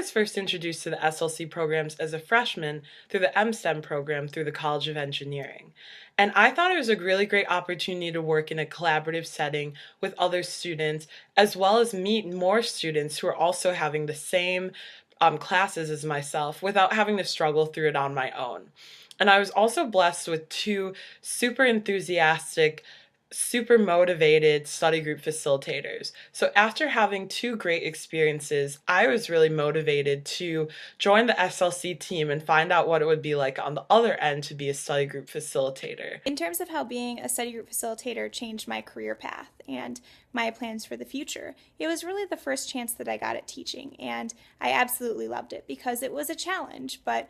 was first introduced to the SLC programs as a freshman through the MSTEM program through the College of Engineering. And I thought it was a really great opportunity to work in a collaborative setting with other students, as well as meet more students who are also having the same classes as myself without having to struggle through it on my own. And I was also blessed with two super enthusiastic, super motivated study group facilitators. So after having two great experiences, I was really motivated to join the SLC team and find out what it would be like on the other end to be a study group facilitator. In terms of how being a study group facilitator changed my career path and my plans for the future, it was really the first chance that I got at teaching, and I absolutely loved it because it was a challenge, but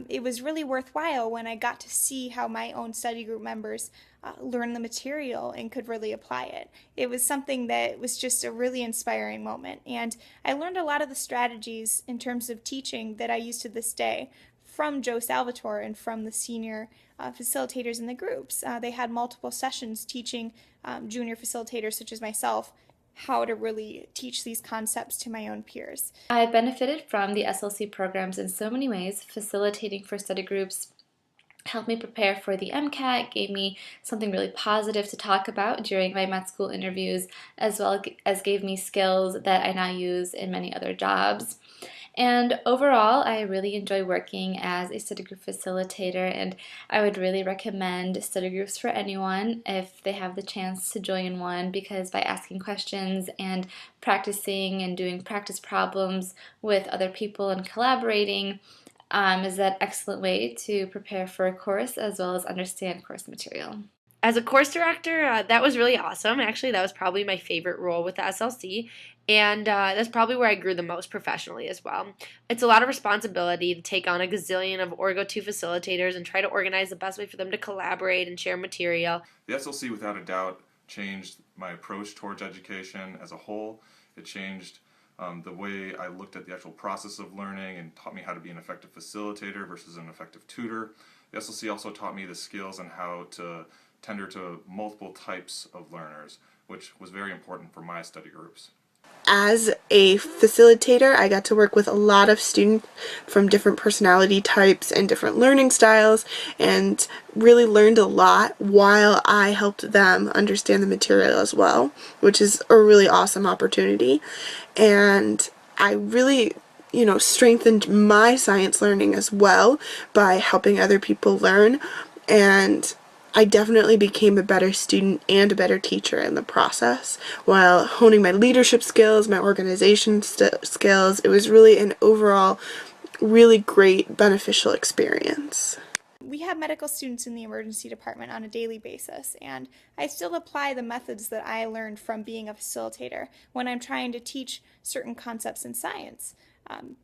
it was really worthwhile when I got to see how my own study group members learn the material and could really apply it. It was something that was just a really inspiring moment, and I learned a lot of the strategies in terms of teaching that I use to this day from Joe Salvatore and from the senior facilitators in the groups. They had multiple sessions teaching junior facilitators such as myself how to really teach these concepts to my own peers. I benefited from the SLC programs in so many ways. Facilitating for study groups helped me prepare for the MCAT, gave me something really positive to talk about during my med school interviews, as well as gave me skills that I now use in many other jobs. And overall, I really enjoy working as a study group facilitator, and I would really recommend study groups for anyone if they have the chance to join one, because by asking questions and practicing and doing practice problems with other people and collaborating is that excellent way to prepare for a course as well as understand course material. As a course director, that was really awesome. Actually, that was probably my favorite role with the SLC, and that's probably where I grew the most professionally as well. It's a lot of responsibility to take on a gazillion of Orgo 2 facilitators and try to organize the best way for them to collaborate and share material. The SLC, without a doubt, changed my approach towards education as a whole. It changed the way I looked at the actual process of learning and taught me how to be an effective facilitator versus an effective tutor. The SLC also taught me the skills on how to tender to multiple types of learners, which was very important for my study groups. As a facilitator, I got to work with a lot of students from different personality types and different learning styles, and really learned a lot while I helped them understand the material as well, which is a really awesome opportunity. And I really strengthened my science learning as well by helping other people learn, and I definitely became a better student and a better teacher in the process while honing my leadership skills, my organization skills. It was really an overall really great beneficial experience. We have medical students in the emergency department on a daily basis, and I still apply the methods that I learned from being a facilitator when I'm trying to teach certain concepts in science.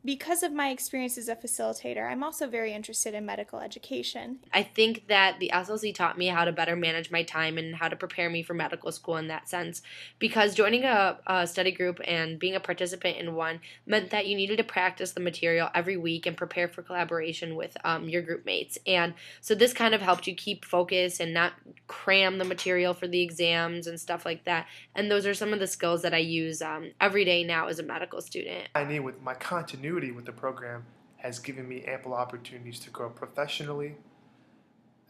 Because of my experience as a facilitator, I'm also very interested in medical education. I think that the SLC taught me how to better manage my time and how to prepare me for medical school in that sense, because joining a study group and being a participant in one meant that you needed to practice the material every week and prepare for collaboration with your group mates. And so this kind of helped you keep focus and not cram the material for the exams and stuff like that. And those are some of the skills that I use every day now as a medical student. I need with my continuity with the program has given me ample opportunities to grow professionally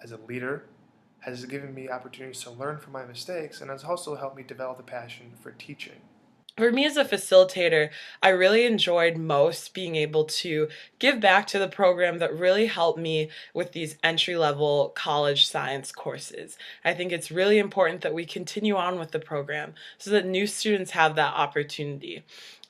as a leader, has given me opportunities to learn from my mistakes, and has also helped me develop a passion for teaching. For me as a facilitator, I really enjoyed most being able to give back to the program that really helped me with these entry-level college science courses. I think it's really important that we continue on with the program so that new students have that opportunity.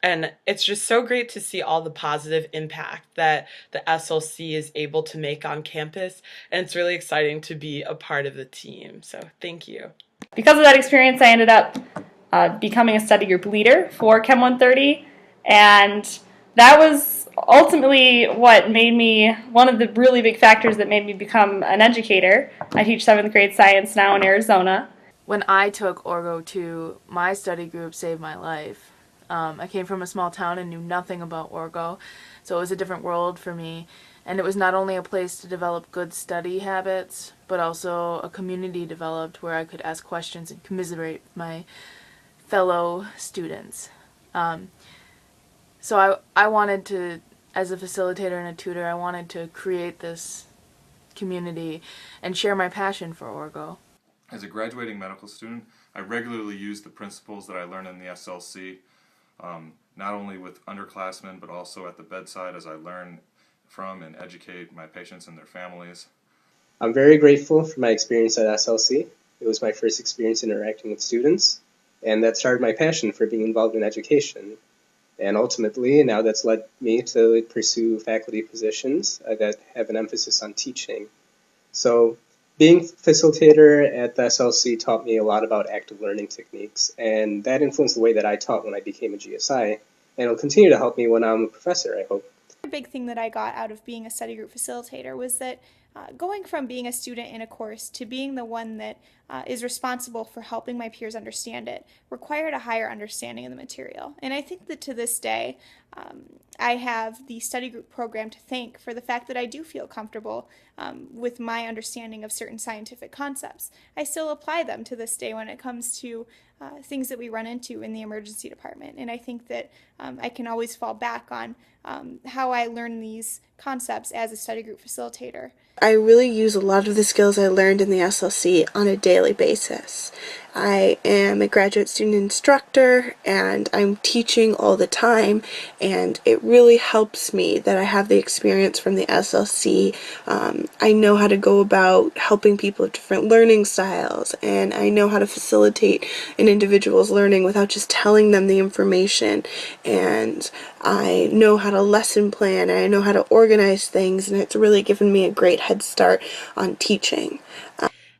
And it's just so great to see all the positive impact that the SLC is able to make on campus, and it's really exciting to be a part of the team. So thank you. Because of that experience, I ended up becoming a study group leader for Chem 130, and that was ultimately what made me one of the really big factors that made me become an educator. I teach 7th grade science now in Arizona. When I took Orgo 2, my study group saved my life. I came from a small town and knew nothing about Orgo, so it was a different world for me. And it was not only a place to develop good study habits, but also a community developed where I could ask questions and commiserate with my fellow students. So I wanted to, as a facilitator and a tutor, I wanted to create this community and share my passion for Orgo. As a graduating medical student, I regularly use the principles that I learned in the SLC, not only with underclassmen, but also at the bedside as I learn from and educate my patients and their families. I'm very grateful for my experience at SLC. It was my first experience interacting with students, and that started my passion for being involved in education. And ultimately, now that's led me to pursue faculty positions that have an emphasis on teaching. So being facilitator at the SLC taught me a lot about active learning techniques, and that influenced the way that I taught when I became a GSI, and it'll continue to help me when I'm a professor, I hope. The big thing that I got out of being a study group facilitator was that going from being a student in a course to being the one that is responsible for helping my peers understand it required a higher understanding of the material. And I think that to this day, I have the study group program to thank for the fact that I do feel comfortable with my understanding of certain scientific concepts. I still apply them to this day when it comes to things that we run into in the emergency department. And I think that I can always fall back on how I learn these concepts as a study group facilitator. I really use a lot of the skills I learned in the SLC on a daily basis. I am a graduate student instructor and I'm teaching all the time, and it really helps me that I have the experience from the SLC. I know how to go about helping people with different learning styles, and I know how to facilitate an individual's learning without just telling them the information, and I know how to lesson plan, and I know how to organize things, and it's really given me a great head start on teaching.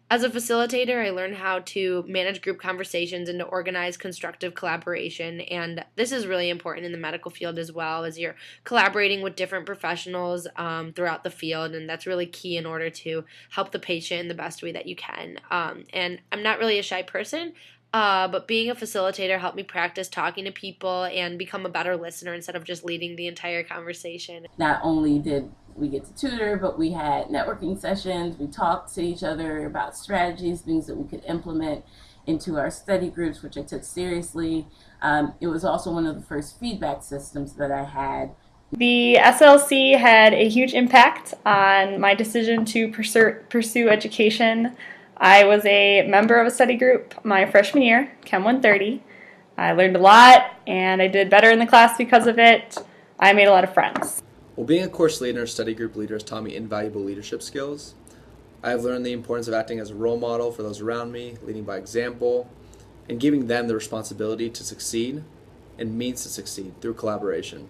As a facilitator, I learned how to manage group conversations and to organize constructive collaboration, and this is really important in the medical field as well, as you're collaborating with different professionals throughout the field, and that's really key in order to help the patient in the best way that you can. And I'm not really a shy person, but being a facilitator helped me practice talking to people and become a better listener instead of just leading the entire conversation. Not only did we get to tutor, but we had networking sessions. We talked to each other about strategies, things that we could implement into our study groups, which I took seriously. It was also one of the first feedback systems that I had. The SLC had a huge impact on my decision to pursue education. I was a member of a study group my freshman year, Chem 130. I learned a lot, and I did better in the class because of it. I made a lot of friends. Well, being a course leader and study group leader has taught me invaluable leadership skills. I have learned the importance of acting as a role model for those around me, leading by example, and giving them the responsibility to succeed and means to succeed through collaboration.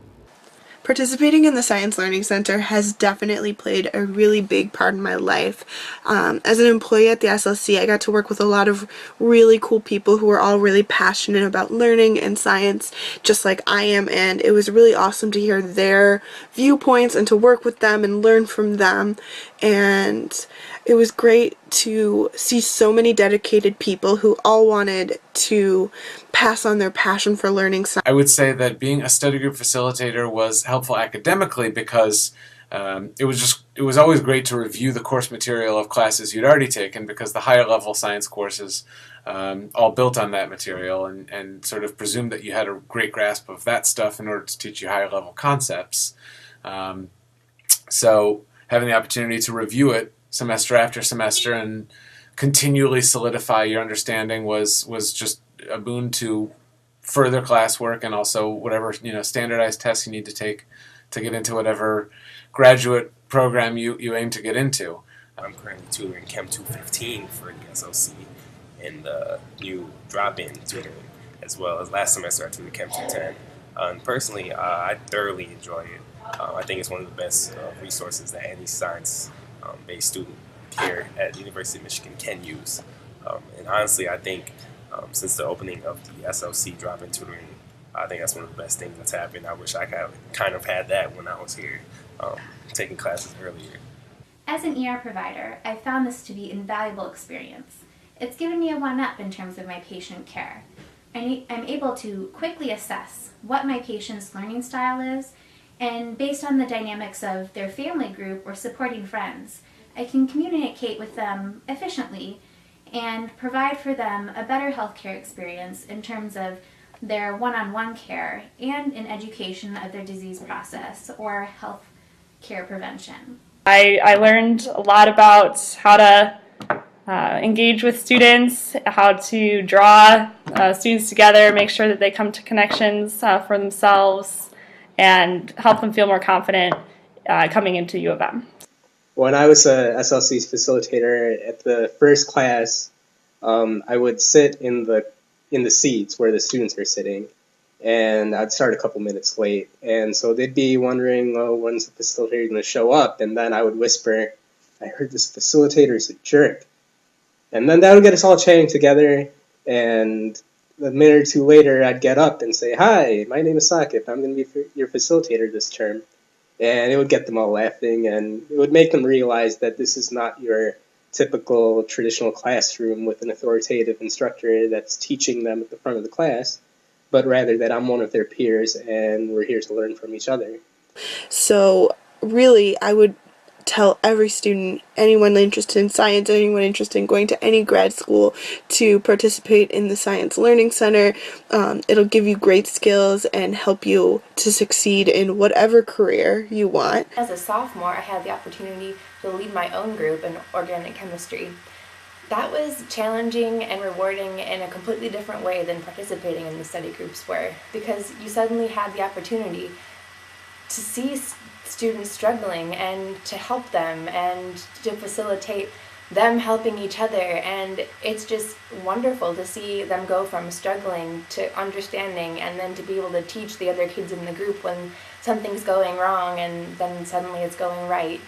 Participating in the Science Learning Center has definitely played a really big part in my life. As an employee at the SLC, I got to work with a lot of really cool people who are all really passionate about learning and science, just like I am, and it was really awesome to hear their viewpoints and to work with them and learn from them. And it was great to see so many dedicated people who all wanted to pass on their passion for learning science. I would say that being a study group facilitator was helpful academically because it was always great to review the course material of classes you'd already taken, because the higher level science courses all built on that material and sort of presumed that you had a great grasp of that stuff in order to teach you higher level concepts. So having the opportunity to review it semester after semester and continually solidify your understanding was just a boon to further classwork and also whatever standardized tests you need to take to get into whatever graduate program you aim to get into. I'm currently tutoring Chem 215 for the SLC and the new drop-in tutoring, as well as last semester I tutored Chem 210. Personally, I thoroughly enjoy it. I think it's one of the best resources that any science-based student here at the University of Michigan can use. And honestly, I think since the opening of the SLC drop-in tutoring, I think that's one of the best things that's happened. I wish I kind of had that when I was here taking classes earlier. As an ER provider, I found this to be an invaluable experience. It's given me a one-up in terms of my patient care. I'm able to quickly assess what my patient's learning style is, and based on the dynamics of their family group or supporting friends, I can communicate with them efficiently and provide for them a better healthcare experience in terms of their one-on-one care, and in education of their disease process or health care prevention. I learned a lot about how to engage with students, how to draw students together, make sure that they come to connections for themselves, and help them feel more confident coming into U of M. When I was a SLC's facilitator at the first class, I would sit in the seats where the students are sitting, and I'd start a couple minutes late. And so they'd be wondering, oh, when's the facilitator going to show up? And then I would whisper, I heard this facilitator's a jerk. And then that would get us all chatting together, and a minute or two later, I'd get up and say, hi, my name is Sakip. I'm going to be your facilitator this term. And it would get them all laughing, and it would make them realize that this is not your typical traditional classroom with an authoritative instructor that's teaching them at the front of the class, but rather that I'm one of their peers and we're here to learn from each other. So really, I would tell every student, anyone interested in science, anyone interested in going to any grad school, to participate in the Science Learning Center. It'll give you great skills and help you to succeed in whatever career you want. As a sophomore, I had the opportunity to lead my own group in organic chemistry. That was challenging and rewarding in a completely different way than participating in the study groups were, because you suddenly had the opportunity to see students struggling and to help them and to facilitate them helping each other, and it's just wonderful to see them go from struggling to understanding and then to be able to teach the other kids in the group when something's going wrong and then suddenly it's going right.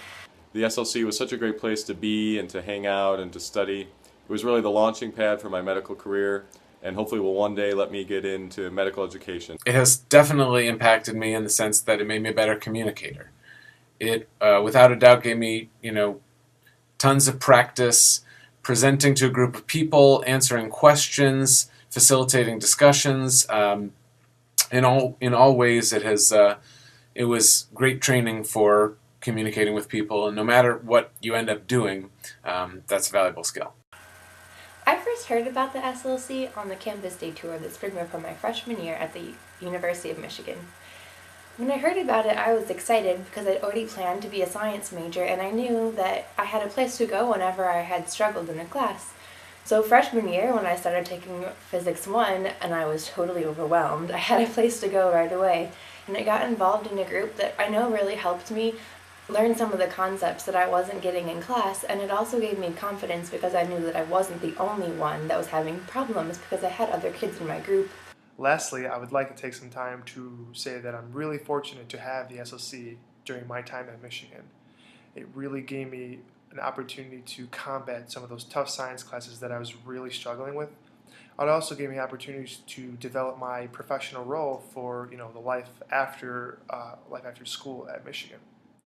The SLC was such a great place to be and to hang out and to study. It was really the launching pad for my medical career, and hopefully will one day let me get into medical education. It has definitely impacted me in the sense that it made me a better communicator. It, without a doubt, gave me, tons of practice presenting to a group of people, answering questions, facilitating discussions. In all ways, it was great training for communicating with people, and no matter what you end up doing, that's a valuable skill. I first heard about the SLC on the campus day tour that spring from my freshman year at the University of Michigan. When I heard about it, I was excited because I'd already planned to be a science major, and I knew that I had a place to go whenever I had struggled in a class. So freshman year, when I started taking Physics 1, and I was totally overwhelmed, I had a place to go right away. And I got involved in a group that I know really helped me learn some of the concepts that I wasn't getting in class, and it also gave me confidence because I knew that I wasn't the only one that was having problems because I had other kids in my group. Lastly, I would like to take some time to say that I'm really fortunate to have the SLC during my time at Michigan. It really gave me an opportunity to combat some of those tough science classes that I was really struggling with. It also gave me opportunities to develop my professional role for the life after school at Michigan.